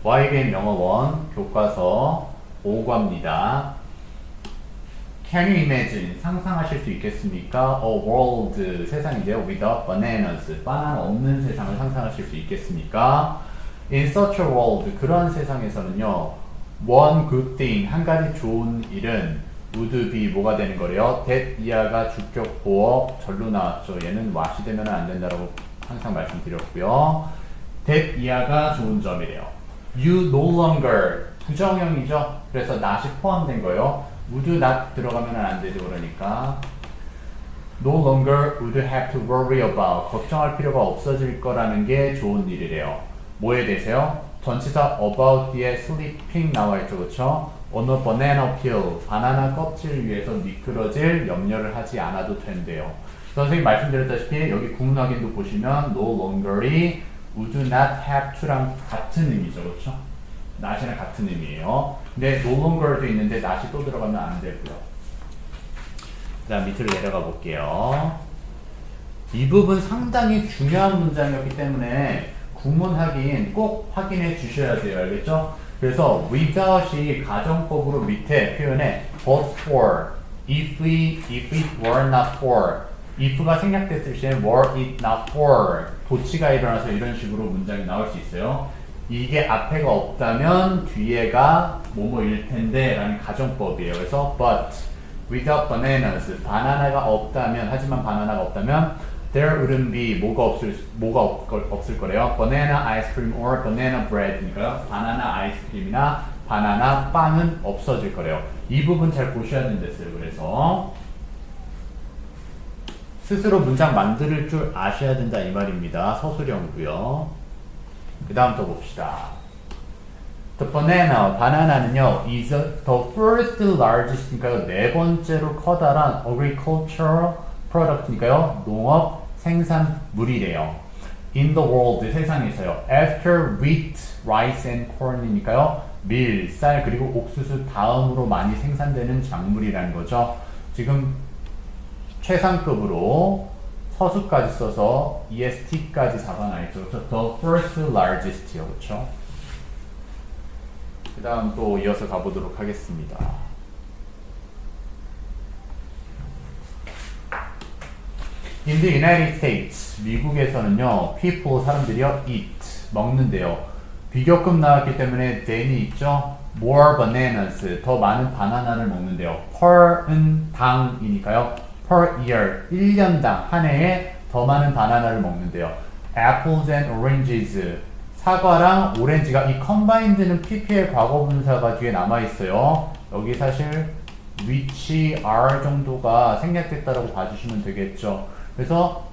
YBN 영어원 교과서 5과입니다. Can you imagine? 상상하실 수 있겠습니까? A world, 세상인데요. Without bananas, 바나나 없는 세상을 상상하실 수 있겠습니까? In such a world, 그런 세상에서는요. One good thing, 한 가지 좋은 일은 would be 뭐가 되는 거래요? that 이하가 주격 보어 절로 나왔죠. 얘는 what이 되면 안 된다라고 항상 말씀드렸고요. that 이하가 좋은 점이래요. You no longer 부정형이죠. 그래서 not이 포함된 거예요. would not 들어가면 안 되죠. 그러니까 no longer would have to worry about 걱정할 필요가 없어질 거라는 게 좋은 일이래요. 뭐에 대해서요? 전치사 about 뒤에 sleeping 나와 있죠. 그렇죠? on a banana peel 바나나 껍질 위에서 미끄러질 염려를 하지 않아도 된대요. 선생님 말씀드렸다시피 여기 구문 확인도 보시면 no longer이 would not have to랑 같은 의미죠. 그렇죠? not이랑 같은 의미예요. 근데 no longer도 있는데 not이 또 들어가면 안 되고요. 그 다음 밑으로 내려가 볼게요. 이 부분 상당히 중요한 문장이었기 때문에 구문 확인 꼭 확인해 주셔야 돼요. 알겠죠? 그래서 without이 가정법으로 밑에 표현에 but for, if it were not for, if가 생략됐을 시에 were it not for, 도치가 일어나서 이런 식으로 문장이 나올 수 있어요. 이게 앞에가 없다면 뒤에가 뭐뭐일 텐데 라는 가정법이에요. 그래서 but without bananas, 바나나가 없다면, 하지만 바나나가 없다면 there wouldn't be 뭐가 없을 거래요. banana ice cream or banana bread니까요. 바나나 아이스크림이나 바나나 빵은 없어질 거래요. 이 부분 잘 보셔야 된댔어요. 그래서 스스로 문장 만들 줄 아셔야 된다 이 말입니다. 서술형이고요. 그 다음 또 봅시다. The banana, 바나나는요, is the first largest니까요, 네 번째로 커다란 agricultural product니까요, 농업 생산물이래요. In the world, 세상에서요. After wheat, rice and corn이니까요. 밀, 쌀, 그리고 옥수수 다음으로 많이 생산되는 작물이라는 거죠. 지금 최상급으로 서수까지 써서 EST까지 잡아놔있죠. The first largest요. 그렇죠? 그 다음 또 이어서 가보도록 하겠습니다. In the United States, 미국에서는요, people, 사람들이요, eat, 먹는데요. 비교급 나왔기 때문에 then이 있죠? more bananas, 더 많은 바나나를 먹는데요. per은 당이니까요. per year, 1년당, 한 해에 더 많은 바나나를 먹는데요. apples and oranges, 사과랑 오렌지가, 이 combined는 pp의 과거분사가 뒤에 남아있어요. 여기 사실 which are 정도가 생략됐다라고 봐주시면 되겠죠. 그래서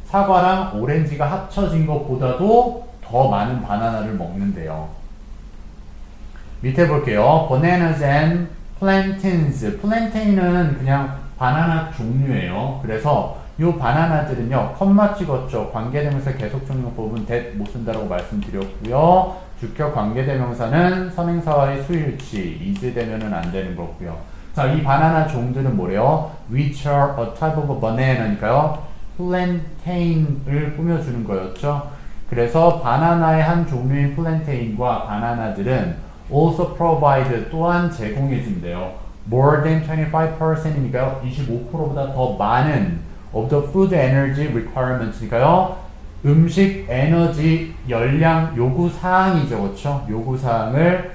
사과랑 오렌지가 합쳐진 것보다도 더 많은 바나나를 먹는데요. 밑에 볼게요. bananas and plantains. plantain은 그냥 바나나 종류예요. 그래서 이 바나나들은요, 컴마 찍었죠. 관계대명사 계속종용법은 that 못 쓴다라고 말씀드렸고요. 주격 관계대명사는 선행사와의 수일치, is 되면은 안 되는 거고요. 자, 이 바나나 종들은 뭐래요? Which are a type of a banana니까요. plantain을 꾸며주는 거였죠. 그래서 바나나의 한 종류인 plantain과 바나나들은 also provide, 또한 제공해준대요. more than 25%이니까요. 25%보다 더 많은 of the food energy requirements니까요. 음식 에너지 열량 요구 사항이죠. 그렇죠? 요구 사항을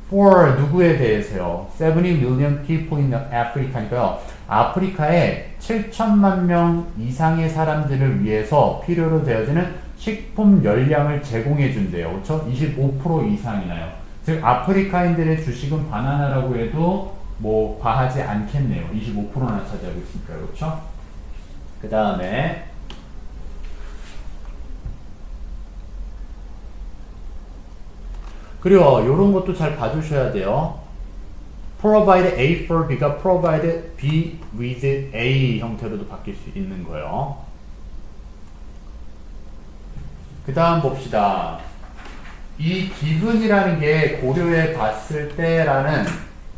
for 누구에 대해서요? 70 million people in Africa니까요. 아프리카에 7천만 명 이상의 사람들을 위해서 필요로 되어지는 식품 열량을 제공해 준대요. 그렇죠? 25% 이상이나요. 즉 아프리카인들의 주식은 바나나라고 해도 뭐 과하지 않겠네요. 25%나 차지하고 있으니까. 그렇죠? 그 다음에 그리고 이런 것도 잘 봐주셔야 돼요. provide A for B가 provide B with A 형태로도 바뀔 수 있는 거예요. 그 다음 봅시다. 이 기분이라는 게 고려해 봤을 때라는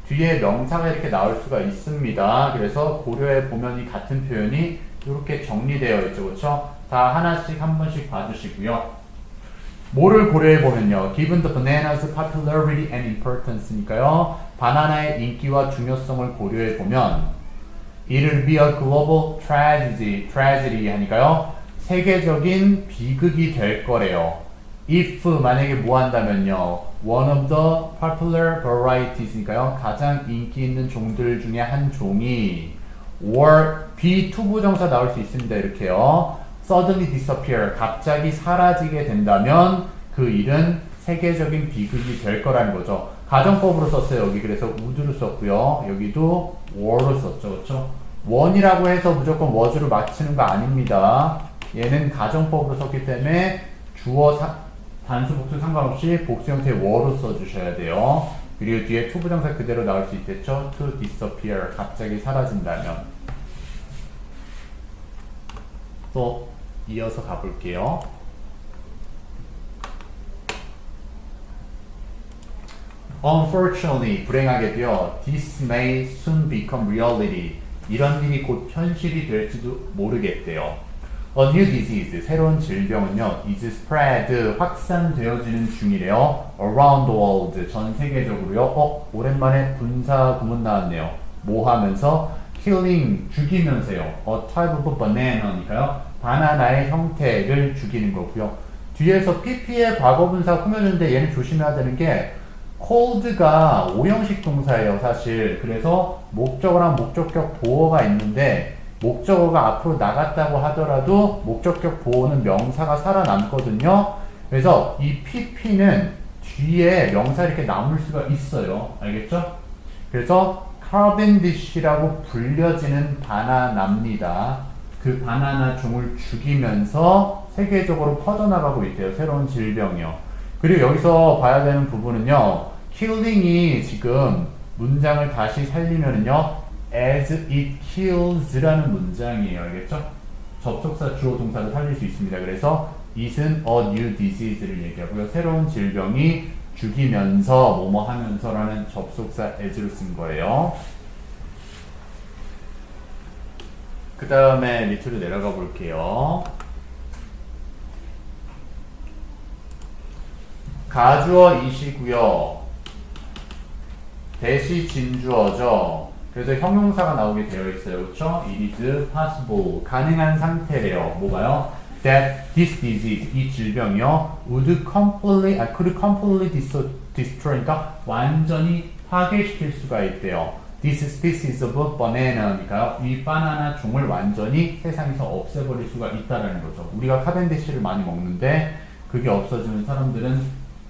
뒤에 명사가 이렇게 나올 수가 있습니다. 그래서 고려해 보면 이 같은 표현이 이렇게 정리되어 있죠. 그렇죠? 다 하나씩 한 번씩 봐주시고요. 뭐를 고려해 보면요. Given the bananas popularity and importance니까요. 바나나의 인기와 중요성을 고려해 보면 It'll be a global tragedy 하니까요. 세계적인 비극이 될 거래요. If 만약에 뭐 한다면요. One of the popular varieties니까요. 가장 인기 있는 종들 중에 한 종이 or be 투부정사 나올 수 있습니다. 이렇게요. Suddenly disappear 갑자기 사라지게 된다면 그 일은 세계적인 비극이 될 거라는 거죠. 가정법으로 썼어요. 여기 그래서 would를 썼고요. 여기도 were를 썼죠. 그렇죠? 원이라고 해서 무조건 was를 맞추는 거 아닙니다. 얘는 가정법으로 썼기 때문에 주어 단수 복수 상관없이 복수 형태의 were로 써주셔야 돼요. 그리고 뒤에 투부정사 그대로 나올 수 있겠죠. to disappear 갑자기 사라진다면. 또 이어서 가볼게요. Unfortunately, 불행하게도요. This may soon become reality. 이런 일이 곧 현실이 될지도 모르겠대요. A new disease, 새로운 질병은요. is spread, 확산되어지는 중이래요. Around the world, 전 세계적으로요. 오랜만에 분사 구문 나왔네요. 뭐 하면서? Killing, 죽이면서요. A type of banana니까요. 바나나의 형태를 죽이는 거고요. 뒤에서 pp의 과거분사 꾸며주는데 얘는 조심해야 되는 게 cold가 오형식 동사예요, 사실. 그래서 목적어랑 목적격 보어가 있는데 목적어가 앞으로 나갔다고 하더라도 목적격 보어는 명사가 살아남거든요. 그래서 이 pp는 뒤에 명사 이렇게 남을 수가 있어요. 알겠죠? 그래서 카벤디시라고 불려지는 바나나입니다. 그 바나나 종을 죽이면서 세계적으로 퍼져나가고 있대요. 새로운 질병이요. 그리고 여기서 봐야 되는 부분은요. killing이 지금 문장을 다시 살리면은요. as it kills라는 문장이에요. 알겠죠? 접속사 주어 동사를 살릴 수 있습니다. 그래서 it은 a new disease를 얘기하고요. 새로운 질병이 죽이면서 뭐뭐 하면서라는 접속사 as를 쓴 거예요. 그 다음에 밑으로 내려가 볼게요. 가주어이시고요. 대시 진주어죠. 그래서 형용사가 나오게 되어 있어요. 그렇죠? It is possible. 가능한 상태래요. 뭐가요? That this disease, 이 질병이요. could completely destroy니까 완전히 파괴시킬 수가 있대요. This species of banana니까요. 이 바나나 종을 완전히 세상에서 없애버릴 수가 있다라는 거죠. 우리가 카벤디시를 많이 먹는데 그게 없어지는 사람들은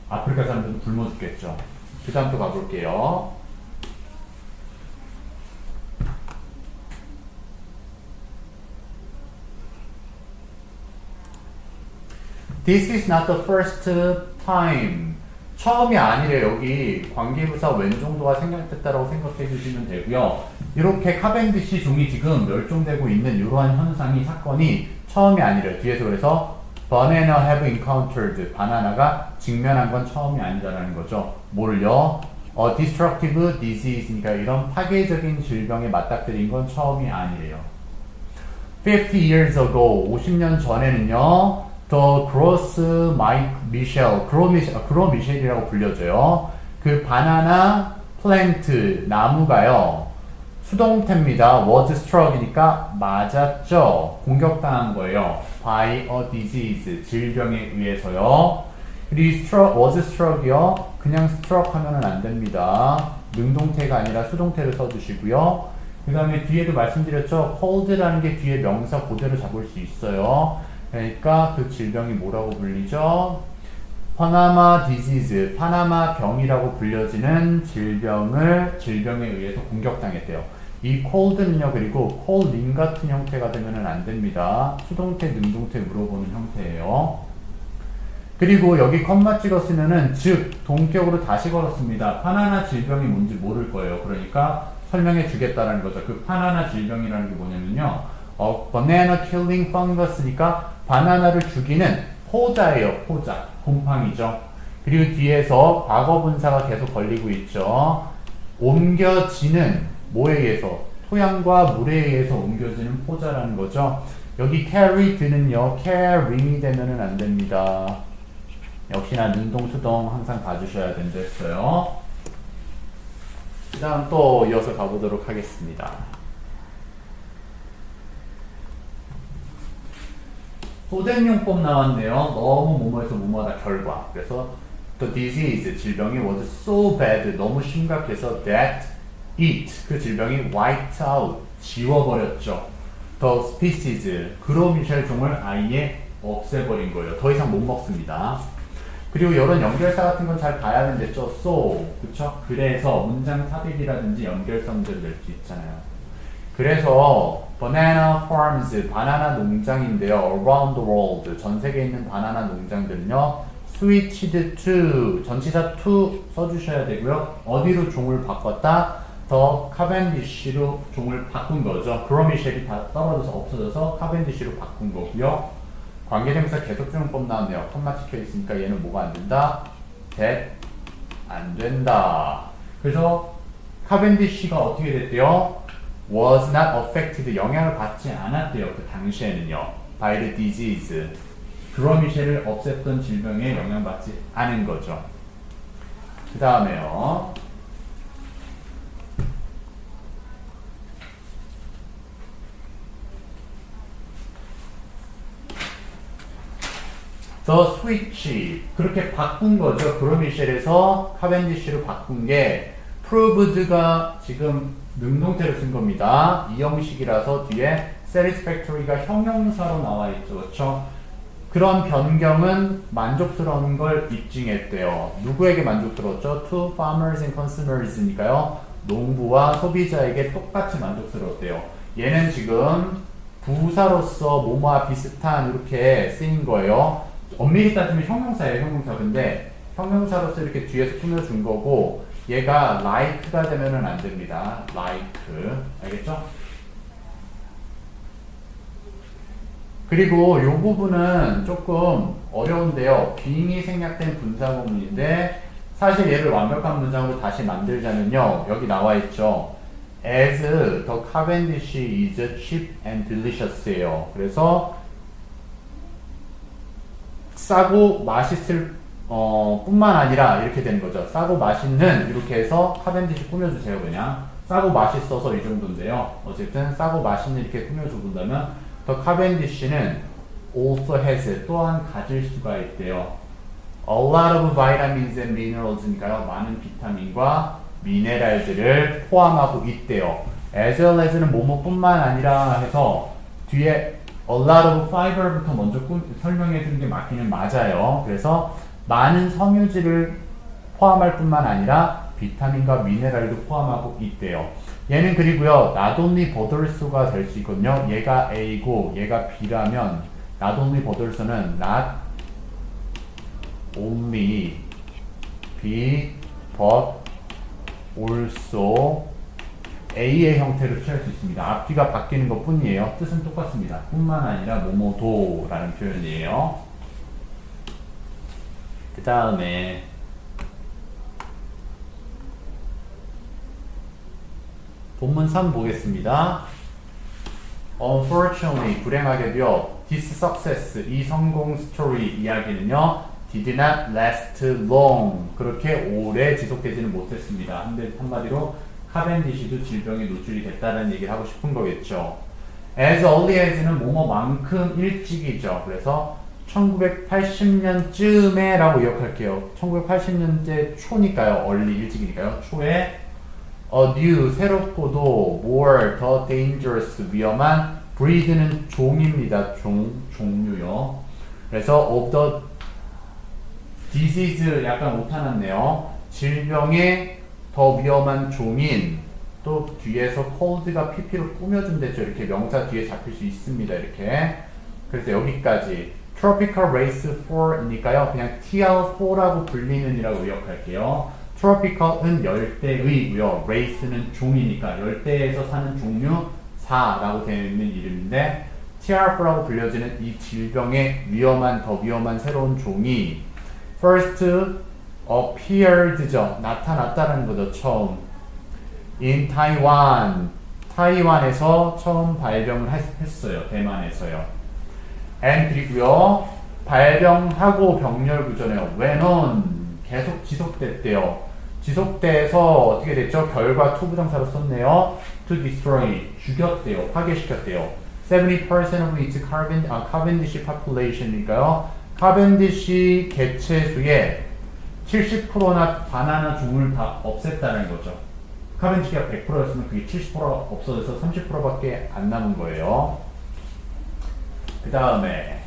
아프리카 사람들은 굶어 죽겠죠. 그 다음 또 가볼게요. This is not the first time. 처음이 아니래요. 여기 관계부사 웬 정도가 생략됐다라고 생각해 주시면 되고요. 이렇게 카벤디시 종이 지금 멸종되고 있는 이러한 현상이 사건이 처음이 아니래요. 뒤에서 그래서 banana have encountered 바나나가 직면한 건 처음이 아니다라는 거죠. 뭘요? destructive disease니까 이런 파괴적인 질병에 맞닥뜨린 건 처음이 아니래요. 50 years ago 50년 전에는요. The Gros Michel, Gros Michel이라고 불려져요. 그 바나나 플랜트, 나무가요. 수동태입니다. was struck이니까 맞았죠. 공격당한 거예요. by a disease, 질병에 의해서요. 그리고 was struck이요. 그냥 struck 하면은 안 됩니다. 능동태가 아니라 수동태를 써주시고요. 그 다음에 뒤에도 말씀드렸죠. cold라는 게 뒤에 명사 그대로 잡을 수 있어요. 그러니까 그 질병이 뭐라고 불리죠? 파나마 디지즈, 파나마 병이라고 불려지는 질병에 의해서 공격당했대요. 이 cold는요, 그리고 calling 같은 형태가 되면은 안 됩니다. 수동태, 능동태 물어보는 형태예요. 그리고 여기 컴마 찍었으면은 즉 동격으로 다시 걸었습니다. 바나나 질병이 뭔지 모를 거예요. 그러니까 설명해 주겠다라는 거죠. 그 바나나 질병이라는 게 뭐냐면요. banana killing fungus니까 바나나를 죽이는 포자예요. 포자. 곰팡이죠. 그리고 뒤에서 과거분사가 계속 걸리고 있죠. 옮겨지는 뭐에 의해서? 토양과 물에 의해서 옮겨지는 포자라는 거죠. 여기 carry드는요. carrying이 되면은 안 됩니다. 역시나 능동, 수동 항상 봐주셔야 된다 했어요. 그 다음 또 이어서 가보도록 하겠습니다. 소대용법 나왔네요. 너무 뭐뭐에서 뭐뭐하다 결과. 그래서 the disease, 질병이 was so bad, 너무 심각해서 that it, 그 질병이 wiped out, 지워버렸죠. the species, 그로미셸 종을 아예 없애버린 거예요. 더 이상 못 먹습니다. 그리고 이런 연결사 같은 건 잘 봐야 되는데죠. so, 그쵸? 그래서 문장 삽입이라든지 연결성들을 낼 수 있잖아요. 그래서 banana farms, 바나나 농장인데요. around the world, 전 세계에 있는 바나나 농장들은요. switched to, 전치사 to 써주셔야 되고요. 어디로 종을 바꿨다? 더 카벤디시로 종을 바꾼 거죠. 그로미셸이 다 떨어져서 없어져서 카벤디시로 바꾼 거고요. 관계대명사 계속주용법 나왔네요. 컴마 찍혀 있으니까 얘는 뭐가 안 된다? that 안 된다. 그래서 카벤디시가 어떻게 됐대요? was not affected, 영향을 받지 않았대요. 그 당시에는요. by the disease, 그로미셸을 없앴던 질병에 영향받지 않은 거죠. 그 다음에요. The switch, 그렇게 바꾼 거죠. 그로미셸에서 카벤디시로 바꾼 게 proved가 지금 능동태로 쓴 겁니다. 이 형식이라서 뒤에 satisfactory가 형용사로 나와 있죠. 그렇죠? 그런 변경은 만족스러운 걸 입증했대요. 누구에게 만족스러웠죠? To farmers and consumers니까요. 농부와 소비자에게 똑같이 만족스러웠대요. 얘는 지금 부사로서 뭐뭐와 비슷한 이렇게 쓰인 거예요. 엄밀히 따지면 형용사예요. 형용사. 근데 형용사로서 이렇게 뒤에서 꾸며준 거고 얘가 like가 되면은 안 됩니다. like. 알겠죠? 그리고 이 부분은 조금 어려운데요. being이 생략된 분사구문인데 사실 얘를 완벽한 문장으로 다시 만들자면요. 여기 나와 있죠. As the Cavendish is cheap and delicious예요. 그래서 싸고 맛있을 뿐만 아니라 이렇게 되는 거죠. 싸고 맛있는 이렇게 해서 카벤디시 꾸며주세요. 그냥 싸고 맛있어서 이 정도인데요. 어쨌든 싸고 맛있는 이렇게 꾸며줘 본다면 더 카벤디시는 also has, 또한 가질 수가 있대요. A lot of vitamins and minerals니까요. 많은 비타민과 미네랄들을 포함하고 있대요. as well as는 뭐뭐뿐만 아니라 해서 뒤에 a lot of fiber부터 먼저 설명해 주는 게 맞기는 맞아요. 그래서 많은 섬유질을 포함할 뿐만 아니라 비타민과 미네랄도 포함하고 있대요. 얘는 그리고요. not only bother수가 될 수 있거든요. 얘가 A고 얘가 B라면 not only bother수는 not only B but also A의 형태로 취할 수 있습니다. 앞뒤가 바뀌는 것 뿐이에요. 뜻은 똑같습니다. 뿐만 아니라 뭐뭐도 라는 표현이에요. 그 다음에 본문 3 보겠습니다. Unfortunately, 불행하게도요. This success, 이 성공 스토리 이야기는요. did not last long. 그렇게 오래 지속되지는 못했습니다. 한마디로 카벤디시도 질병에 노출이 됐다는 얘기를 하고 싶은 거겠죠. As early as는 뭐뭐만큼 일찍이죠. 그래서 1980년쯤에 라고 기억할게요. 1980년대 초니까요. early 일찍이니까요. 초에 a new, 새롭고도 more, 더 dangerous, 위험한 breed는 종입니다. 종류요. 그래서 of the disease 약간 오타났네요. 질병의 더 위험한 종인 또 뒤에서 cold가 pp로 꾸며준댔죠. 이렇게 명사 뒤에 잡힐 수 있습니다. 이렇게. 그래서 여기까지 tropical race 4니까요. 그냥 TR4라고 불리는 이라고 기억할게요. tropical은 열대의고요. race는 종이니까 열대에서 사는 종류 4라고 되어 있는 이름인데 TR4라고 불려지는 이 질병의 더 위험한 새로운 종이 first appeared죠. 나타났다는 거죠. 처음. in Taiwan. 타이완에서 처음 발병을 했어요. 대만에서요. and 그리고요. 발병하고 병렬 구조네요. when on 계속 지속됐대요. 지속돼서 어떻게 됐죠? 결과 to 부정사로 썼네요. to destroy 죽였대요. 파괴시켰대요. 70% of its Cavendish population이니까요. 카벤디시 개체수의 70%나 바나나 종을 다 없앴다는 거죠. 카벤디시가 100%였으면 그게 70% 없어져서 30%밖에 안 남은 거예요. 그 다음에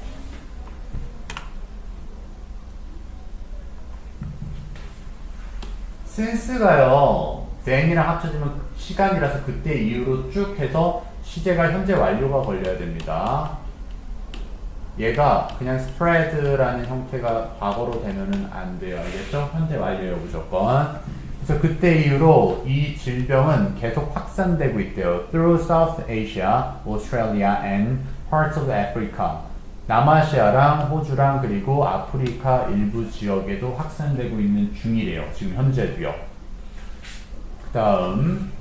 since가요. then이랑 합쳐지면 시간이라서 그때 이후로 쭉 해서 시제가 현재 완료가 걸려야 됩니다. 얘가 그냥 spread라는 형태가 과거로 되면은 안 돼요. 알겠죠? 현재 완료예요, 무조건. 그래서 그때 이후로 이 질병은 계속 확산되고 있대요. Through South Asia, Australia, and parts of Africa. 남아시아랑 호주랑 그리고 아프리카 일부 지역에도 확산되고 있는 중이래요. 지금 현재도요. 그 다음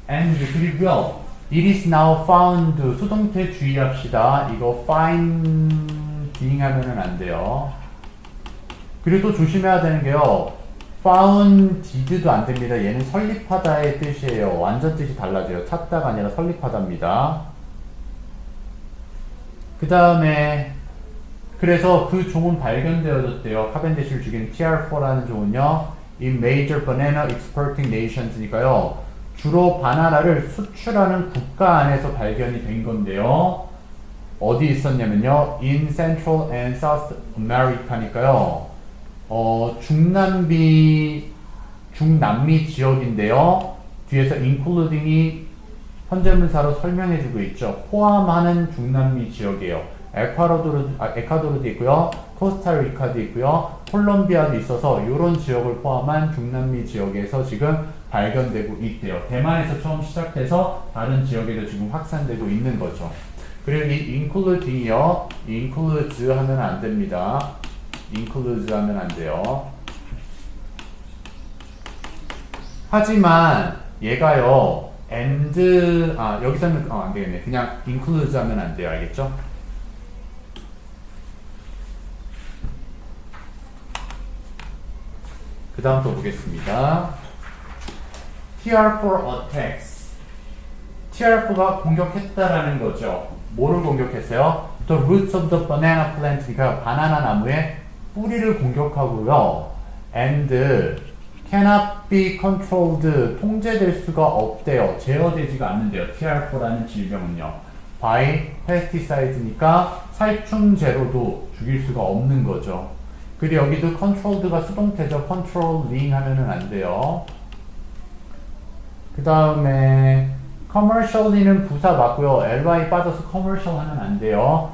and 그리고요. It is now found 수동태 주의합시다. 이거 finding 하면은 안 돼요. 그리고 또 조심해야 되는 게요. founded도 안 됩니다. 얘는 설립하다의 뜻이에요. 완전 뜻이 달라져요. 찾다가 아니라 설립하다입니다. 그 다음에 그래서 그 종은 발견되어졌대요. 카벤디시를 죽인 TR4라는 종은요. In major banana exporting nations니까요. 주로 바나나를 수출하는 국가 안에서 발견이 된 건데요. 어디 있었냐면요. In Central and South America니까요. 중남미 지역인데요. 뒤에서 including이 현재문사로 설명해주고 있죠. 포함하는 중남미 지역이에요. 에콰도르도 있고요. 코스타리카도 있고요. 콜롬비아도 있어서 이런 지역을 포함한 중남미 지역에서 지금 발견되고 있대요. 대만에서 처음 시작돼서 다른 지역에도 지금 확산되고 있는 거죠. 그리고 이 including이요. includes 하면 안 됩니다. includes 하면 안 돼요. 하지만 얘가요. and 여기서는 안 되겠네. 그냥 includes 하면 안 돼요. 알겠죠? 그 다음 또 보겠습니다. TR4 attacks. TR4가 공격했다라는 거죠. 뭐를 공격했어요? The roots of the banana plant. 그러니까 바나나 나무의 뿌리를 공격하고요. And cannot be controlled. 통제될 수가 없대요. 제어되지가 않는데요. TR4라는 질병은요. By pesticides니까 살충제로도 죽일 수가 없는 거죠. 그리고 여기도 controlled가 수동태죠. controlling 하면은 안 돼요. 그 다음에 commercially는 부사 맞고요. ly 빠져서 commercial 하면 안 돼요.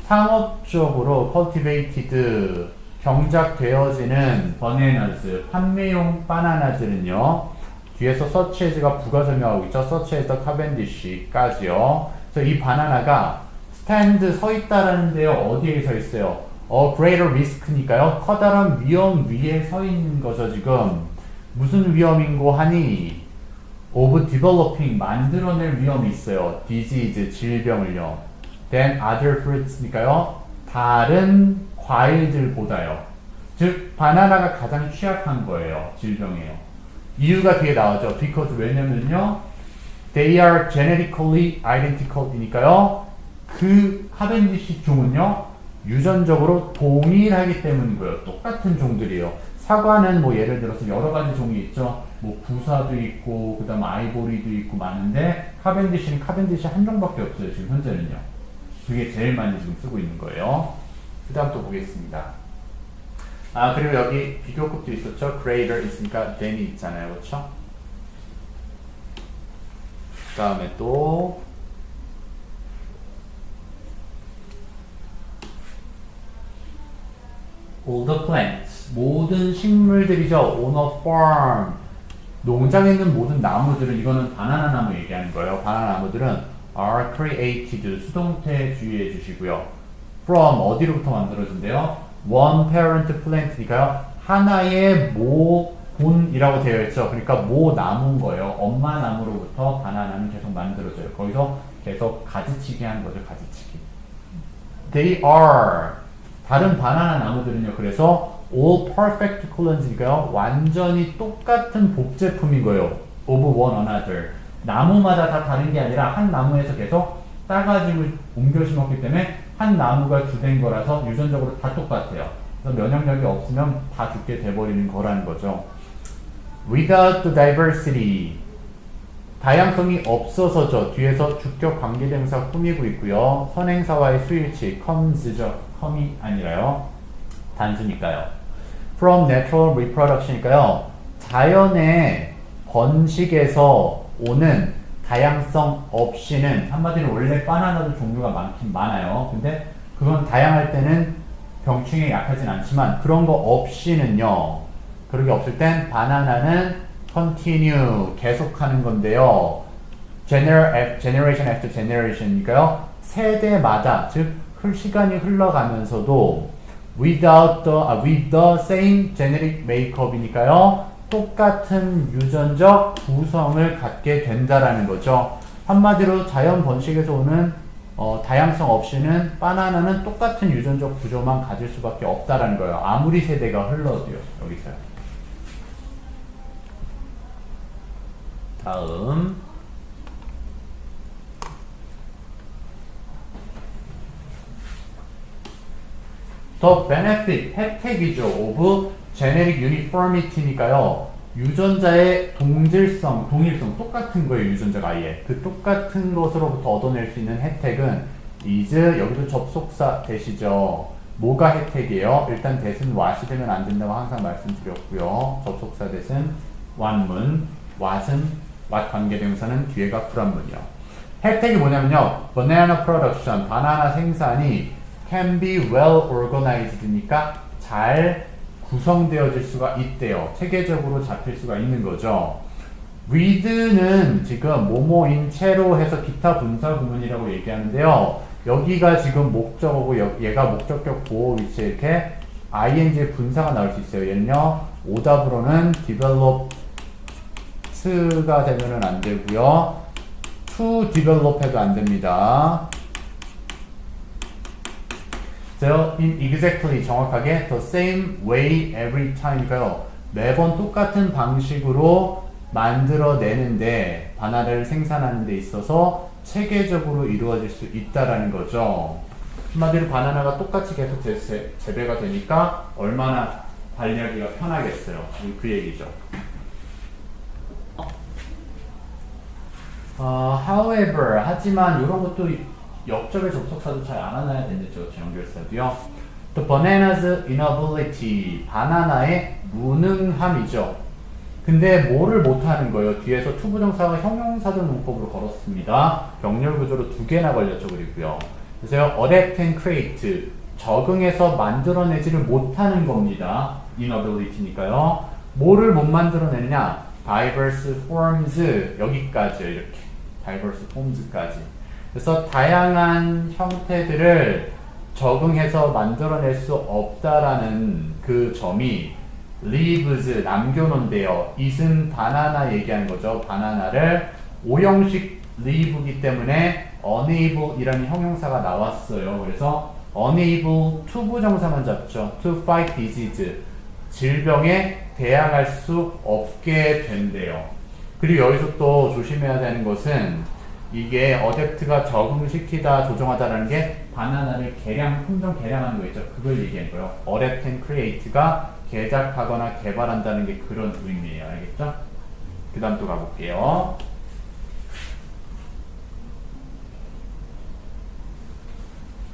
상업적으로 cultivated 경작되어지는 bananas 판매용 바나나들은요. 뒤에서 such as가 부가 설명하고 있죠. such as the Cavendish까지요. 그래서 이 바나나가 stand 서 있다라는데요. 어디에 서 있어요? greater risk니까요. 커다란 위험 위에 서 있는 거죠. 지금 무슨 위험인고 하니 of developing 만들어낼 위험이 있어요. disease 질병을요. than other fruits니까요. 다른 과일들보다요. 즉 바나나가 가장 취약한 거예요. 질병이에요. 이유가 뒤에 나오죠. because 왜냐면요. they are genetically identical이니까요. 그 카벤디시 종은요. 유전적으로 동일하기 때문이고요. 똑같은 종들이에요. 사과는 뭐 예를 들어서 여러 가지 종이 있죠. 뭐 부사도 있고 그다음 아이보리도 있고 많은데 카벤디시는 카벤디시 한 종밖에 없어요. 지금 현재는요. 그게 제일 많이 지금 쓰고 있는 거예요. 그 다음 또 보겠습니다. 그리고 여기 비교급도 있었죠. greater 있으니까 than이 있잖아요. 그렇죠? 그 다음에 또 all the plants 모든 식물들이죠. on a farm 농장에 있는 모든 나무들은 이거는 바나나 나무 얘기하는 거예요. 바나나 나무들은 are created 수동태 주의해 주시고요. from 어디로부터 만들어진대요? one parent plant니까요. 하나의 모 본이라고 되어 있죠. 그러니까 모 나무인 거예요. 엄마 나무로부터 바나나는 계속 만들어져요. 거기서 계속 가지치기 하는 거죠. 가지치기. They are 다른 바나나 나무들은요. 그래서 all perfect clones니까요. 완전히 똑같은 복제품인 거예요. of one another. 나무마다 다 다른 게 아니라 한 나무에서 계속 따가지고 옮겨 심었기 때문에 한 나무가 주된 거라서 유전적으로 다 똑같아요. 그래서 면역력이 없으면 다 죽게 돼버리는 거라는 거죠. Without the diversity. 다양성이 없어서죠. 뒤에서 주격 관계대명사 꾸미고 있고요. 선행사와의 수일치, comes죠. com이 아니라요. 단수니까요. From natural reproduction이니까요. 자연의 번식에서 오는 다양성 없이는 한마디로 원래 바나나도 종류가 많긴 많아요. 근데 그건 다양할 때는 병충해에 약하진 않지만 그런 거 없이는요. 그런 게 없을 땐 바나나는 continue 계속하는 건데요. generation after generation이니까요. 세대마다 즉 시간이 흘러가면서도 with the same genetic makeup이니까요. 똑같은 유전적 구성을 갖게 된다라는 거죠. 한마디로 자연 번식에서 오는 다양성 없이는 바나나는 똑같은 유전적 구조만 가질 수밖에 없다라는 거예요. 아무리 세대가 흘러도요. 여기서요. 다음 The benefit, 혜택이죠. of genetic uniformity니까요. 유전자의 동일성, 똑같은 거예요. 유전자가 아예. 그 똑같은 것으로부터 얻어낼 수 있는 혜택은 is, 여기도 접속사 대시죠. 뭐가 혜택이에요? 일단 대신 what이 되면 안 된다고 항상 말씀드렸고요. 접속사 대신 what문, what 관계대명사는 뒤에가 불합문이요. 혜택이 뭐냐면요. banana production, 바나나 생산이 can be well organized니까 잘 구성되어질 수가 있대요. 체계적으로 잡힐 수가 있는 거죠. with는 지금 뭐뭐인 채로 해서 기타 분사 구문이라고 얘기하는데요. 여기가 지금 목적어고 얘가 목적격 보호 위치에 이렇게 ing 분사가 나올 수 있어요. 얘는요. 오답으로는 develop가 되면은 안 되고요. to develop 해도 안 됩니다. in exactly 정확하게 the same way every time이니까요. 매번 똑같은 방식으로 만들어내는데 바나나를 생산하는 데 있어서 체계적으로 이루어질 수 있다라는 거죠. 한마디로 바나나가 똑같이 계속 재배가 되니까 얼마나 관리하기가 편하겠어요. 그 얘기죠. However, 하지만 이런 것도 역접의 접속사도 잘 알아놔야 되겠죠. 연결사도요. The banana's inability, 바나나의 무능함이죠. 근데 뭐를 못하는 거예요? 뒤에서 투부정사가 형용사들 문법으로 걸었습니다. 병렬 구조로 두 개나 걸렸죠. 그리고요. 그래서요, adapt and create, 적응해서 만들어내지를 못하는 겁니다. inability니까요. 뭐를 못 만들어내느냐? diverse forms, 여기까지요. 이렇게 diverse forms까지. 그래서 다양한 형태들을 적응해서 만들어낼 수 없다라는 그 점이 leaves, 남겨놓은데요. it은 바나나 얘기하는 거죠. 바나나를 오형식 leave이기 때문에 unable 이라는 형용사가 나왔어요. 그래서 unable 투부정사만 잡죠. to fight disease, 질병에 대항할 수 없게 된대요. 그리고 여기서 또 조심해야 되는 것은 이게 어댑트가 적응시키다, 조정하다라는 게 바나나를 품종 개량하는 거 있죠. 그걸 얘기한 거예요. adapt and create가 개작하거나 개발한다는 게 그런 의미예요. 알겠죠? 그 다음 또 가볼게요.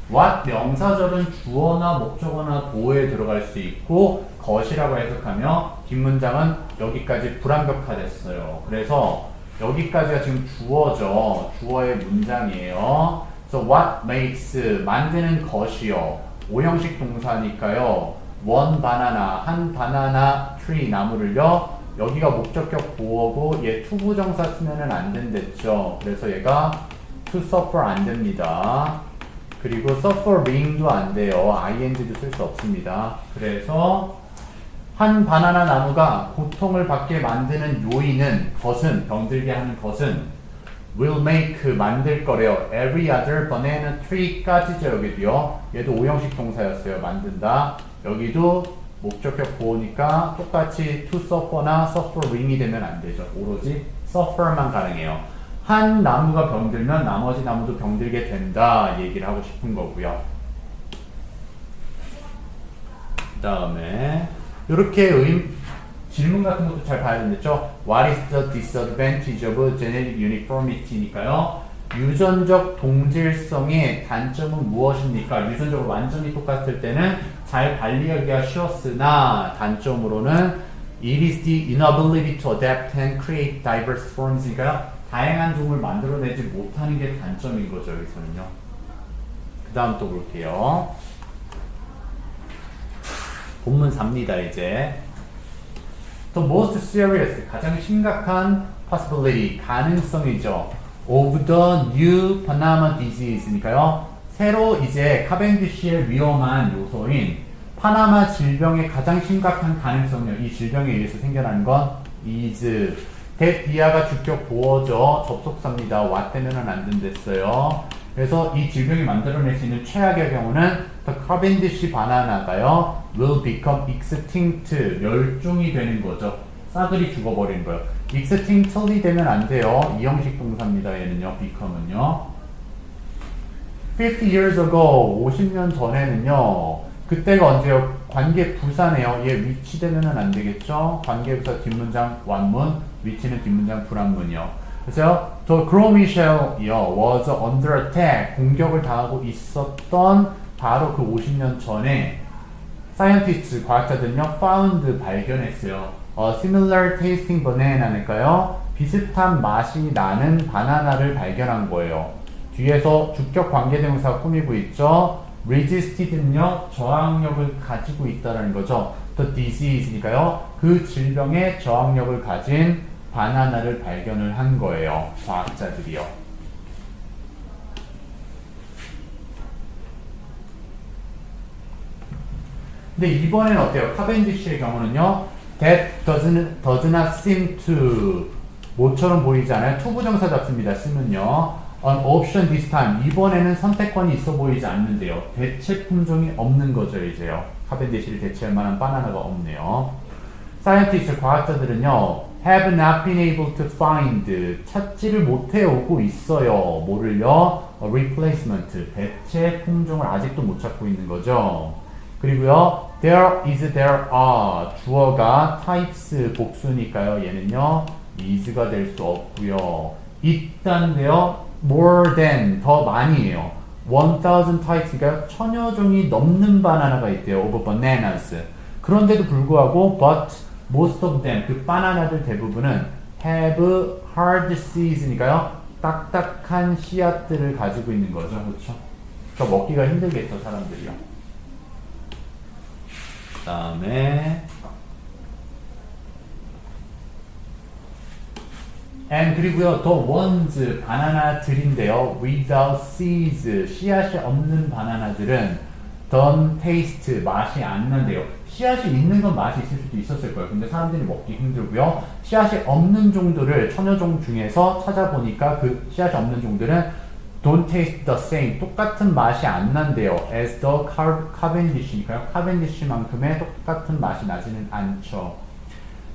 what 명사절은 주어나 목적어나 보호에 들어갈 수 있고 것이라고 해석하며 뒷문장은 여기까지 불완벽화됐어요. 그래서 여기까지가 지금 주어죠. 주어의 문장이에요. So what makes, 만드는 것이요. 오형식 동사니까요. one banana, 한 바나나 tree, 나무를요. 여기가 목적격 보어고 얘 투부정사 쓰면은 안 된댔죠. 그래서 얘가 to suffer 안 됩니다. 그리고 suffering도 안 돼요. ing도 쓸 수 없습니다. 그래서 한 바나나 나무가 고통을 받게 만드는 요인은 것은 병들게 하는 것은 will make 만들 거래요. Every other banana tree까지죠. 여기도요. 얘도 오형식 동사였어요. 만든다. 여기도 목적격 보호니까 똑같이 to suffer나 suffering이 되면 안 되죠. 오로지 suffer만 가능해요. 한 나무가 병들면 나머지 나무도 병들게 된다 얘기를 하고 싶은 거고요. 그 다음에 이렇게 질문 같은 것도 잘 봐야 되겠죠. What is the disadvantage of genetic uniformity니까요. 유전적 동질성의 단점은 무엇입니까? 유전적으로 완전히 똑같을 때는 잘 관리하기가 쉬웠으나 단점으로는 it is the inability to adapt and create diverse forms니까요. 다양한 종을 만들어내지 못하는 게 단점인 거죠. 여기서는요. 그 다음 또 볼게요. 본문 4입니다. 이제 The most serious, 가장 심각한 possibility, 가능성이죠. of the new Panama disease니까요. 새로 이제 카벤디시의 위험한 요소인 파나마 질병의 가장 심각한 가능성요. 이 질병에 의해서 생겨나는 건 is 대비아가 주격 보어죠. 접속사입니다. what 때문에는 안 된댔어요. 그래서 이 질병이 만들어낼 수 있는 최악의 경우는 the Cavendish 바나나가요 will become extinct, 멸종이 되는 거죠. 싸그리 죽어버리는 거예요. extinctly 되면 안 돼요. 이형식 동사입니다. 얘는요. become은요. 50 years ago, 50년 전에는요. 그때가 언제요? 관계 부사네요. 얘 위치 되면은 안 되겠죠? 관계 부사 뒷문장 완문, 위치는 뒷문장 불완문이요. 그래서 the Gros Michel이요 was under attack, 공격을 당하고 있었던 바로 그 50년 전에 scientists, 과학자들은요 found, 발견했어요. similar tasting banana니까요 비슷한 맛이 나는 바나나를 발견한 거예요. 뒤에서 주격 관계대명사가 꾸미고 있죠. resisted는요 저항력을 가지고 있다는 거죠. the disease니까요 그 질병의 저항력을 가진 바나나를 발견을 한 거예요. 과학자들이요. 근데 이번엔 어때요? 카벤디시의 경우는요. That does not seem to 뭐처럼 보이지 않아요? 투부정사 잡습니다. sim은요. An option this time. 이번에는 선택권이 있어 보이지 않는데요. 대체 품종이 없는 거죠. 이제요. 카벤디시를 대체할 만한 바나나가 없네요. Scientists, 과학자들은요. have not been able to find. 찾지를 못해 오고 있어요. 뭐를요? A replacement. 대체 품종을 아직도 못 찾고 있는 거죠. 그리고요. there is, there are. 주어가 types 복수니까요. 얘는요. is가 될 수 없고요. 있단데요. more than, 더 많이에요. 1000 types니까요. 1000여 종이 넘는 바나나가 있대요. of bananas. 그런데도 불구하고 but most of them, 그 바나나들 대부분은 have hard seeds니까요. 딱딱한 씨앗들을 가지고 있는 거죠. 그렇죠? 그러니까 먹기가 힘들겠죠. 사람들이요. 그 다음에 and 그리고요 the ones 바나나들인데요 without seeds 씨앗이 없는 바나나들은 don't taste 맛이 안 난대요. 씨앗이 있는 건 맛이 있을 수도 있었을 거예요. 근데 사람들이 먹기 힘들고요. 씨앗이 없는 종들을 천여 종 중에서 찾아보니까 그 씨앗이 없는 종들은 don't taste the same 똑같은 맛이 안 난대요. as the Cavendish니까요. 카벤디시만큼의 똑같은 맛이 나지는 않죠.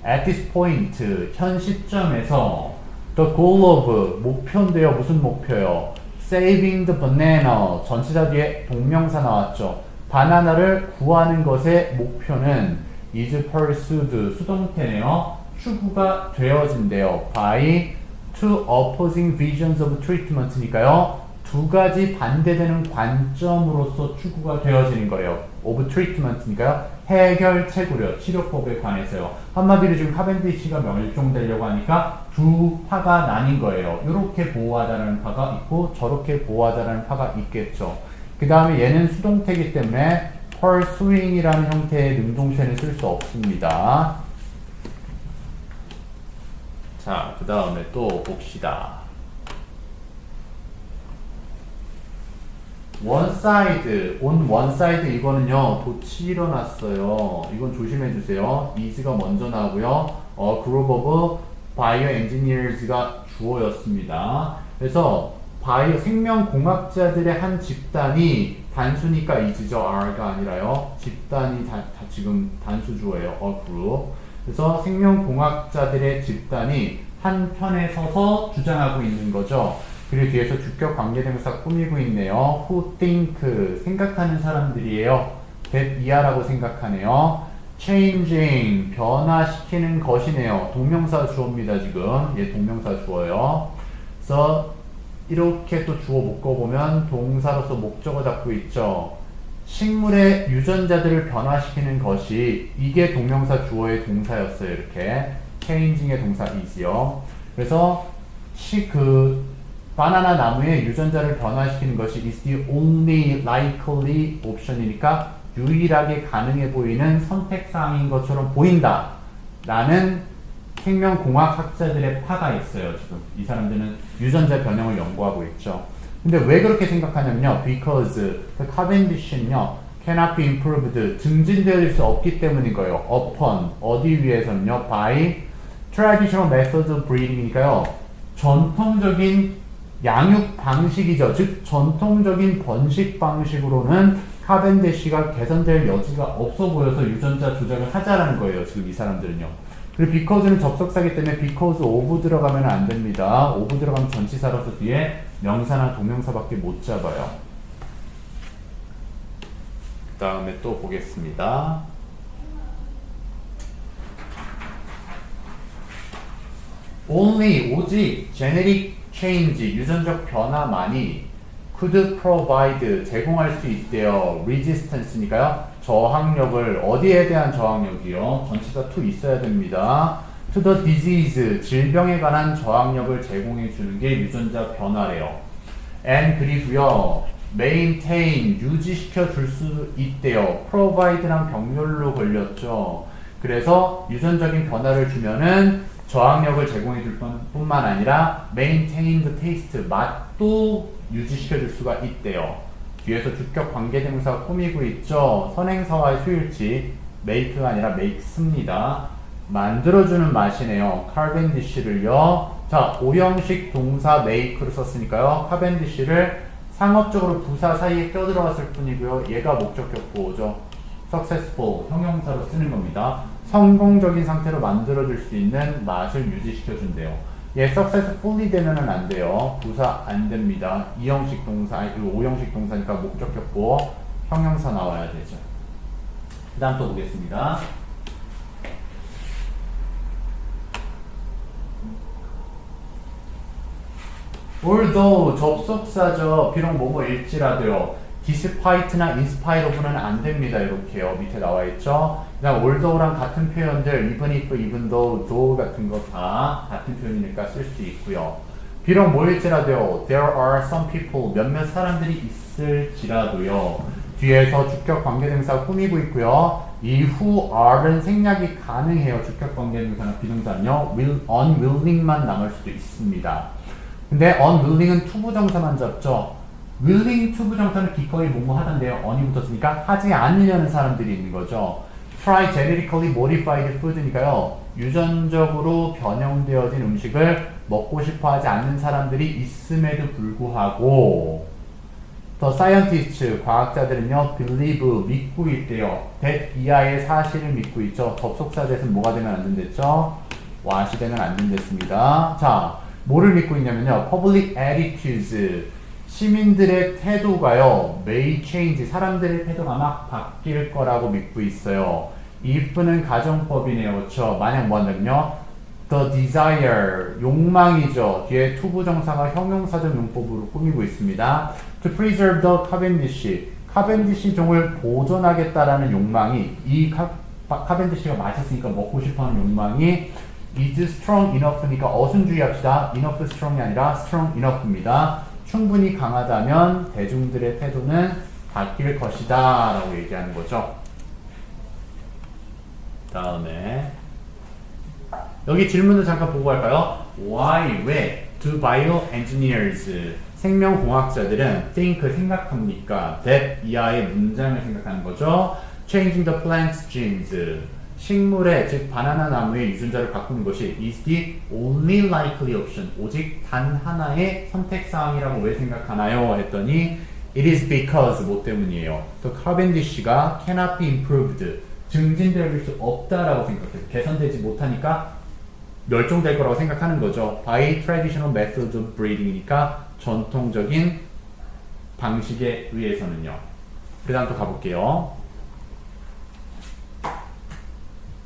at this point 현 시점에서 the goal of 목표인데요. 무슨 목표요? saving the banana 전치사 뒤에 동명사 나왔죠. 바나나를 구하는 것의 목표는 is pursued 수동태네요. 추구가 되어진대요. by two opposing visions of treatment니까요. 두 가지 반대되는 관점으로서 추구가 되어지는 거예요. of treatment니까요. 해결책으로 치료법에 관해서요. 한마디로 지금 카벤디시가 멸종되려고 하니까 두 파가 나뉜 거예요. 이렇게 보호하자는 파가 있고 저렇게 보호하자는 파가 있겠죠. 그 다음에 얘는 수동태이기 때문에 pursuing이라는 형태의 능동태는 쓸 수 없습니다. 자, 그 다음에 또 봅시다. one side, on one side 이거는요 도치 일어났어요. 이건 조심해 주세요. is가 먼저 나오고요. group of bioengineers가 주어였습니다. 그래서 바이오 생명공학자들의 한 집단이 단수니까 is죠. are가 아니라요. 집단이 다 지금 단수 주어예요. a group. 그래서 생명공학자들의 집단이 한 편에 서서 주장하고 있는 거죠. 그리고 뒤에서 주격 관계대명사 꾸미고 있네요. who think, 생각하는 사람들이에요. that 이하라고 생각하네요. changing, 변화시키는 것이네요. 동명사 주어입니다, 지금. 얘 동명사 주어요. 그래서 이렇게 또 주어 묶어보면 동사로서 목적어 잡고 있죠. 식물의 유전자들을 변화시키는 것이 이게 동명사 주어의 동사였어요. 이렇게 changing의 동사 is요. 그래서 바나나 나무의 유전자를 변화시키는 것이 is the only likely option이니까 유일하게 가능해 보이는 선택사항인 것처럼 보인다 라는 생명공학학자들의 파가 있어요. 지금 이 사람들은 유전자 변형을 연구하고 있죠. 근데 왜 그렇게 생각하냐면요. because the Cavendish는요 cannot be improved, 증진되어질 수 없기 때문인 거예요. upon, 어디 위해서는요. by traditional methods of breeding이니까요. 전통적인 양육 방식이죠. 즉 전통적인 번식 방식으로는 카벤디시가 개선될 여지가 없어 보여서 유전자 조작을 하자라는 거예요. 지금 이 사람들은요. 그리고 because는 접속사기 때문에 because of 들어가면 안 됩니다. of 들어가면 전치사로서 뒤에 명사나 동명사밖에 못 잡아요. 그 다음에 또 보겠습니다. only, 오직 genetic change, 유전적 변화만이 could provide, 제공할 수 있대요. resistance니까요. 저항력을, 어디에 대한 저항력이요? 전치사 to 있어야 됩니다. to the disease, 질병에 관한 저항력을 제공해 주는 게 유전자 변화래요. and 그리고요. maintain, 유지시켜 줄 수 있대요. provide랑 병렬로 걸렸죠. 그래서 유전적인 변화를 주면은 저항력을 제공해 줄 뿐만 아니라 maintain the taste, 맛도 유지시켜 줄 수가 있대요. 뒤에서 주격 관계대명사가 꾸미고 있죠. 선행사와의 수일치 make가 아니라 makes입니다. 만들어주는 맛이네요. Cavendish를요. 자, 오형식 동사 make를 썼으니까요. Cavendish를 상업적으로 부사 사이에 껴들어갔을 뿐이고요. 얘가 목적격 보호죠. successful, 형용사로 쓰는 겁니다. 성공적인 상태로 만들어줄 수 있는 맛을 유지시켜준대요. 얘 successfully 되면은 안 돼요. 부사 안 됩니다. 이형식 동사, 그리고 오형식 동사니까 목적격 보호, 형용사 나와야 되죠. 그 다음 또 보겠습니다. although 접속사죠. 비록 뭐뭐일지라도요. despite나 inspite of는 안 됩니다. 이렇게요. 밑에 나와 있죠. 그다음 although랑 같은 표현들 even if, even though 같은 거 다 같은 표현이니까 쓸 수 있고요. 비록 뭐일지라도요. there are some people, 몇몇 사람들이 있을지라도요. 뒤에서 주격 관계대명사 꾸미고 있고요. 이 who are는 생략이 가능해요. 주격 관계대명사나 비동사는요. unwilling만 남을 수도 있습니다. 근데 unwilling은 투부정사만 잡죠. willing 투부정사는 기꺼이 뭐뭐 하던데요. on이 붙었으니까 하지 않으려는 사람들이 있는 거죠. try genetically modified food니까요. 유전적으로 변형되어진 음식을 먹고 싶어 하지 않는 사람들이 있음에도 불구하고 the scientists, 과학자들은요. believe, 믿고 있대요. that 이하의 사실을 믿고 있죠. 접속사 대신 뭐가 되면 안 된댔죠? what이 되면 안 된댔습니다. 자, 뭐를 믿고 있냐면요. public attitudes, 시민들의 태도가요. may change, 사람들의 태도가 막 바뀔 거라고 믿고 있어요. if는 가정법이네요. 그렇죠? 만약 뭐 한다면요. the desire, 욕망이죠. 뒤에 투부정사가 형용사적 용법으로 꾸미고 있습니다. to preserve the Cavendish, 카벤디시 종을 보존하겠다라는 욕망이, 이 카벤디시가 맛있으니까 먹고 싶어하는 욕망이 is strong enough니까 어순주의합시다. enough strong이 아니라 strong enough입니다. 충분히 강하다면 대중들의 태도는 바뀔 것이다 라고 얘기하는 거죠. 다음에 여기 질문을 잠깐 보고 갈까요? why, 왜? do bioengineers 생명공학자들은 think 생각합니까? that 이하의 문장을 생각하는 거죠. changing the plant's genes 식물의 즉 바나나 나무의 유전자를 바꾸는 것이 is the only likely option 오직 단 하나의 선택사항이라고 왜 생각하나요? 했더니 it is because 뭐 때문이에요? 또 Cavendish가 cannot be improved 증진될 수 없다라고 생각해서 개선되지 못하니까 멸종될 거라고 생각하는 거죠. by traditional methods of breeding이니까 전통적인 방식에 의해서는요. 그 다음 또 가볼게요.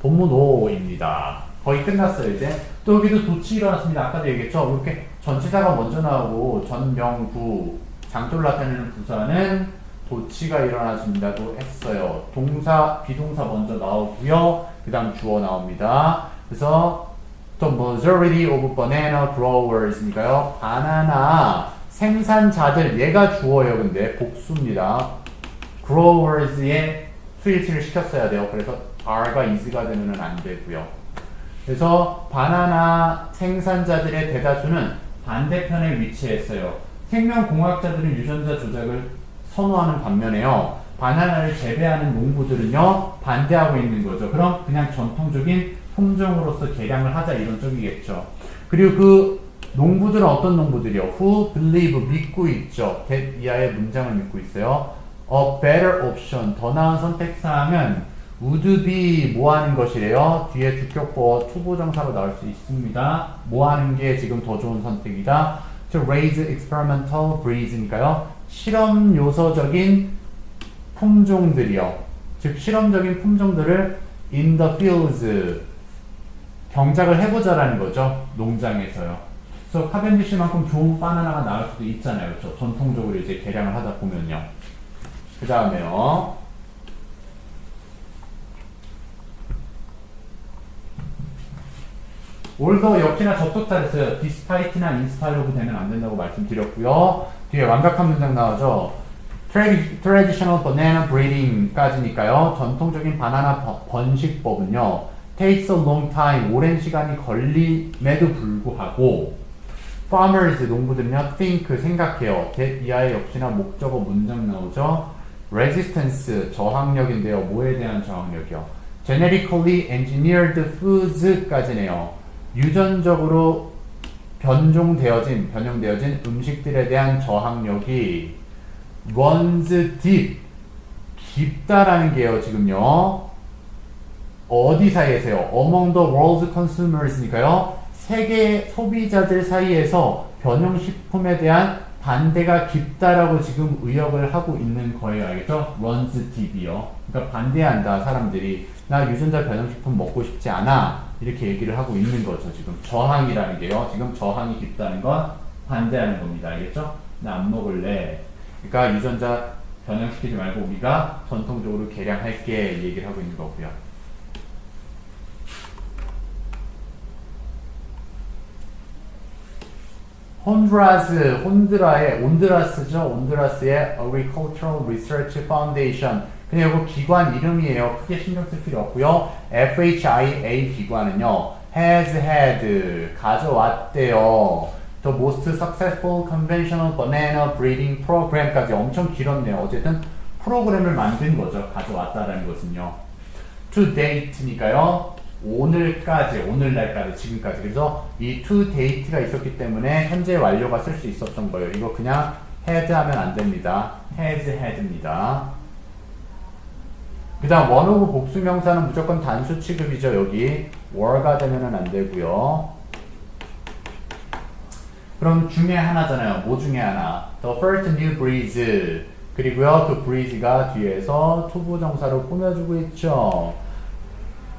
본문 5입니다. 거의 끝났어요 이제. 또 여기도 도치 일어났습니다. 아까도 얘기했죠. 이렇게 전치사가 먼저 나오고 전명구 장조를 나타내는 부사는 도치가 일어나준다고 했어요. 동사, 비동사 먼저 나오고요. 그 다음 주어 나옵니다. 그래서 The majority of banana growers니까요. 바나나 생산자들 얘가 주어예요. 근데 복수입니다. growers에 수일치를 시켰어야 돼요. 그래서 are가 is가 되면 안 되고요. 그래서 바나나 생산자들의 대다수는 반대편에 위치했어요. 생명공학자들은 유전자 조작을 선호하는 반면에요. 바나나를 재배하는 농부들은요. 반대하고 있는 거죠. 그럼 그냥 전통적인 품종으로서 개량을 하자 이런 쪽이겠죠. 그리고 그 농부들은 어떤 농부들이요? Who believe 믿고 있죠. that 이하의 문장을 믿고 있어요. A better option 더 나은 선택사항은 would be 뭐 하는 것이래요? 뒤에 주격보어 투부정사로 나올 수 있습니다. 뭐 하는 게 지금 더 좋은 선택이다. To raise experimental breeds니까요. 실험 요소적인 품종들이요. 즉 실험적인 품종들을 in the fields 경작을 해보자라는 거죠. 농장에서요. 그래서 카벤디시만큼 좋은 바나나가 나올 수도 있잖아요. 그렇죠? 전통적으로 이제 개량을 하다 보면요. 그 다음에요. 올더 역시나 접속사를 써요. despite나 inspire로 되면 안 된다고 말씀드렸고요. 뒤에 완벽한 문장 나오죠. traditional banana breeding까지니까요. 전통적인 바나나 번식법은요. takes a long time, 오랜 시간이 걸림에도 불구하고 farmers, 농부들은요. think, 생각해요. that 이하의 역시나 목적어 문장 나오죠. resistance, 저항력인데요. 뭐에 대한 저항력이요? genetically engineered foods까지네요. 유전적으로 변형되어진 음식들에 대한 저항력이 runs deep, 깊다라는 게요. 지금요. 어디 사이에서요? Among the world's consumers니까요. 세계 소비자들 사이에서 변형식품에 대한 반대가 깊다라고 지금 의역을 하고 있는 거예요. 알겠죠? runs deep이요. 그러니까 반대한다. 사람들이. 나 유전자 변형식품 먹고 싶지 않아. 이렇게 얘기를 하고 있는 거죠. 지금 저항이라는 게요. 지금 저항이 깊다는 건 반대하는 겁니다. 알겠죠? 나 안 먹을래. 그러니까 유전자 변형시키지 말고 우리가 전통적으로 개량할게 얘기를 하고 있는 거고요. 온드라스죠. 온드라스의 Agricultural Research Foundation. 그냥 이거 기관 이름이에요. 크게 신경 쓸 필요 없고요. FHIA 기관은요. has had 가져왔대요. The most successful conventional banana breeding program까지 엄청 길었네요. 어쨌든 프로그램을 만든 거죠. 가져왔다라는 것은요. To date니까요. 오늘날까지, 지금까지. 그래서 이 to date가 있었기 때문에 현재 완료가 쓸 수 있었던 거예요. 이거 그냥 had 하면 안 됩니다. has had입니다. 그 다음 원오브 복수명사는 무조건 단수 취급이죠. 여기 were가 되면 안 되고요. 그럼 중에 하나잖아요. 뭐 중에 하나? The first new breeze. 그리고요. 그 breeze가 뒤에서 투부정사로 꾸며주고 있죠.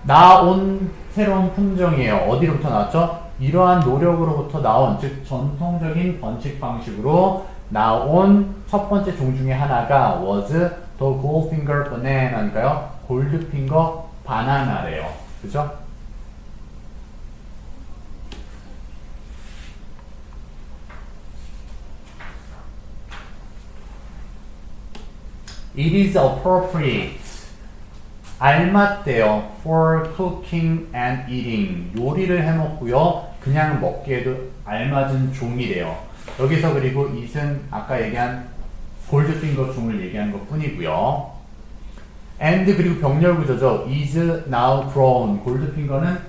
나온 새로운 품종이에요. 어디로부터 나왔죠? 이러한 노력으로부터 나온, 즉 전통적인 번식 방식으로 나온 첫 번째 종 중에 하나가 was the goldfinger banana니까요. 골드핑거 바나나래요. 그죠? It is appropriate. 알맞대요. For cooking and eating. 요리를 해먹고요. 그냥 먹기에도 알맞은 종이래요. 여기서 그리고 it은 아까 얘기한 골드핑거 종을 얘기하는 것 뿐이고요. and 그리고 병렬 구조죠. is now grown. 골드핑거는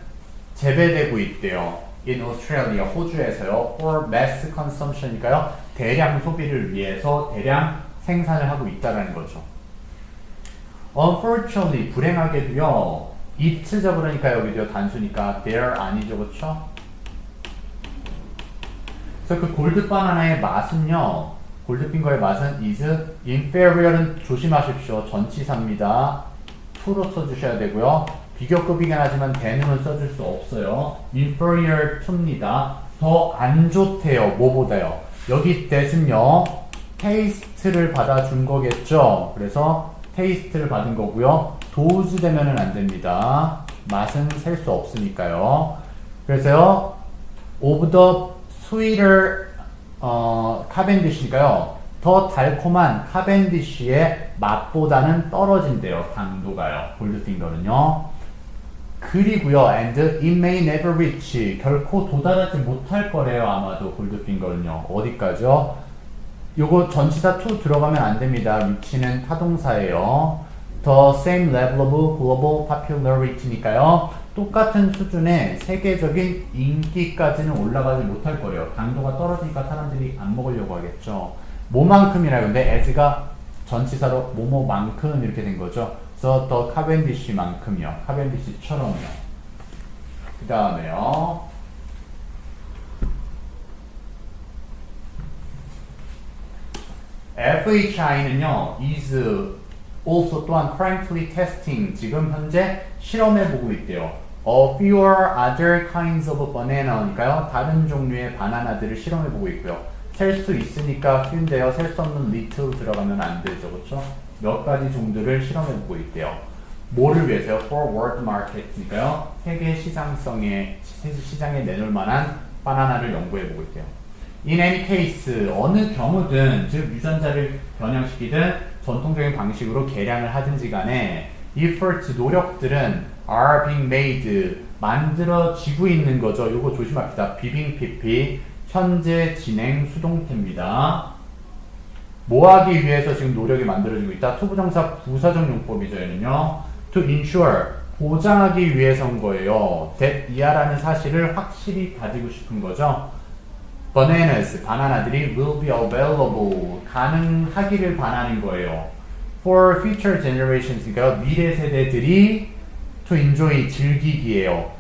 재배되고 있대요. in Australia, 호주에서요. for mass consumption이니까요. 대량 소비를 위해서 대량 생산을 하고 있다는 거죠. Unfortunately, 불행하게도요. it죠. 그러니까 여기도 단수니까 there 아니죠. 그쵸? 그래서 그 골드 바나나의 맛은요. 골드핑거의 맛은 is inferior은 조심하십시오. 전치사입니다. to로 써주셔야 되고요. 비교급이긴 하지만 than은 써줄 수 없어요. inferior to입니다. 더 안 좋대요. 뭐보다요? 여기 that은요. taste를 받아준 거겠죠. 그래서 taste를 받은 거고요. does 되면은 안 됩니다. 맛은 셀 수 없으니까요. 그래서요. of the sweeter 카벤디시니까요. 더 달콤한 카벤디시의 맛보다는 떨어진대요. 당도가요. 골드핑거는요. 그리고요. and it may never reach. 결코 도달하지 못할 거래요. 아마도 골드핑거는요. 어디까지요? 요거 전치사 to 들어가면 안 됩니다. reach는 타동사예요. the same level of global popularity니까요. 똑같은 수준의 세계적인 인기까지는 올라가지 못할 거예요. 당도가 떨어지니까 사람들이 안 먹으려고 하겠죠. 뭐만큼이라 근데 as가 전치사로 뭐뭐만큼 이렇게 된 거죠. 그래서 더 카벤디시만큼이요. 카벤디시처럼요. 그 다음에요. FHI는요. is also 또한 currently testing. 지금 현재 실험해보고 있대요. fewer other kinds of banana니까요. 다른 종류의 바나나들을 실험해보고 있고요. 셀 수 있으니까 fewn데요. 셀 수 없는 little 들어가면 안 되죠. 그렇죠? 몇 가지 종들을 실험해보고 있대요. 뭐를 위해서요? For world market니까요. 세계 시장성에 시장에 내놓을 만한 바나나를 연구해보고 있대요. In any case, 어느 경우든 즉 유전자를 변형시키든 전통적인 방식으로 개량을 하든지 간에 efforts, 노력들은 are being made, 만들어지고 있는 거죠. 이거 조심합시다. 비빙 PP, 현재 진행 수동태입니다. 뭐 하기 위해서 지금 노력이 만들어지고 있다? 투부정사 부사적 용법이죠. 얘는요. To ensure, 보장하기 위해서인 거예요. that 이하라는 사실을 확실히 가지고 싶은 거죠. Bananas, 바나나들이 will be available, 가능하기를 바라는 거예요. For future generations, 그러니까 미래 세대들이 to enjoy, 즐기기예요.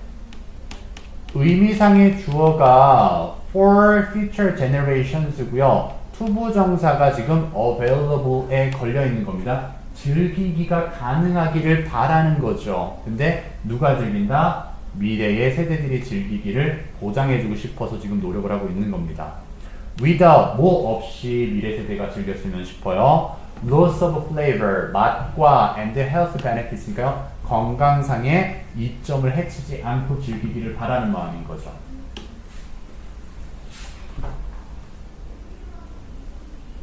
의미상의 주어가 for future generations고요. 투부정사가 지금 available에 걸려 있는 겁니다. 즐기기가 가능하기를 바라는 거죠. 근데 누가 즐긴다? 미래의 세대들이 즐기기를 보장해주고 싶어서 지금 노력을 하고 있는 겁니다. without, 뭐 없이 미래 세대가 즐겼으면 싶어요. loss of flavor, 맛과 and health benefits니까요. 건강상의 이점을 해치지 않고 즐기기를 바라는 마음인 거죠.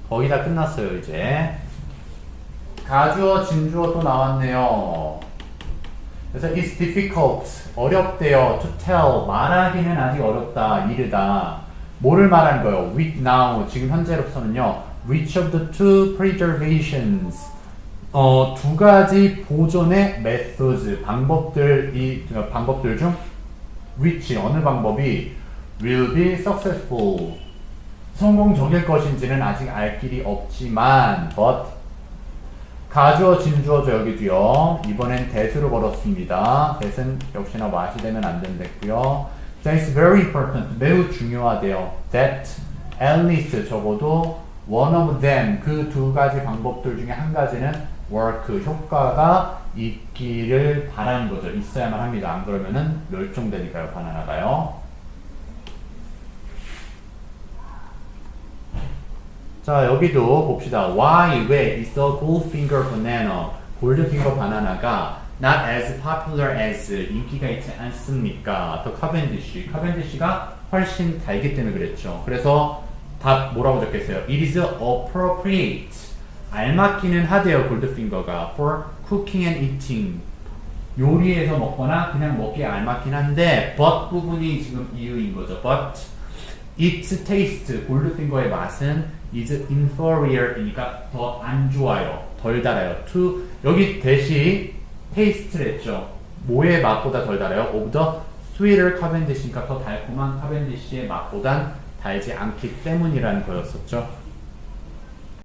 거의 다 끝났어요. 이제 가주어, 진주어 또 나왔네요. 그래서 it's difficult, 어렵대요. to tell, 말하기는 아직 어렵다, 이르다. 뭐를 말하는 거예요? with now, 지금 현재로서는요. which of the two preservations, 두 가지 보존의 methods, 방법들 중 which, 어느 방법이 will be successful, 성공적일 것인지는 아직 알 길이 없지만 but 가주어, 진주어죠. 여기도요. 이번엔 that으로 걸었습니다. that은 역시나 what이 되면 안 된댔고요. That's very important. 매우 중요하대요. That at least 적어도 one of them, 그 두 가지 방법들 중에 한 가지는 work, 효과가 있기를 바라는 거죠. 있어야만 합니다. 안 그러면은 멸종되니까요. 바나나가요. 자, 여기도 봅시다. Why, 왜 is the goldfinger banana, 골드핑거 바나나가 not as popular as, 인기가 있지 않습니까? 더 카벤디시, 카벤디시가 훨씬 달기 때문에 그랬죠. 그래서 답 뭐라고 적겠어요? It is appropriate, 알맞기는 하대요. 골드핑거가 for cooking and eating, 요리해서 먹거나 그냥 먹기에 알맞긴 한데 but 부분이 지금 이유인 거죠. but its taste 골드핑거의 맛은 is inferior이니까 더 안 좋아요. 덜 달아요. to 여기 대시 taste를 했죠. 뭐의 맛보다 덜 달아요? of the sweeter Cavendish니까 더 달콤한 카벤디시의 맛보단 달지 않기 때문이라는 거였었죠.